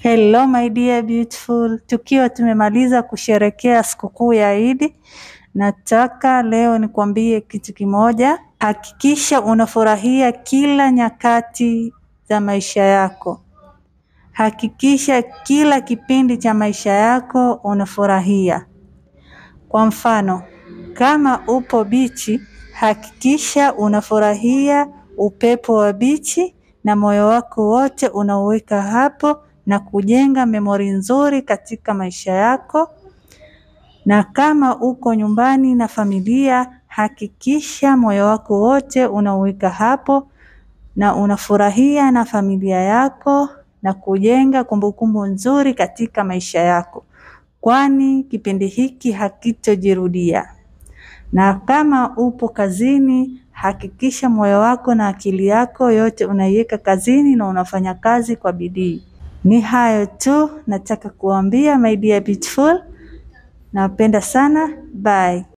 Hello my dear beautiful, tukiwa tumemaliza kusherekea sikukuu ya Eid, nataka leo nikwambie kitu kimoja. Hakikisha unafurahia kila nyakati za maisha yako. Hakikisha kila kipindi cha maisha yako unafurahia. Kwa mfano, kama upo bichi, hakikisha unafurahia upepo wa bichi na moyo wako wote unauweka hapo na kujenga memory nzuri katika maisha yako. Na kama uko nyumbani na familia, hakikisha moyo wako wote unauweka hapo na unafurahia na familia yako na kujenga kumbukumbu nzuri katika maisha yako, kwani kipindi hiki hakitojirudia. Na kama upo kazini, hakikisha moyo wako na akili yako yote unaiweka kazini na unafanya kazi kwa bidii. Ni hayo tu nataka kuambia my dear beautiful. Napenda sana. Bye.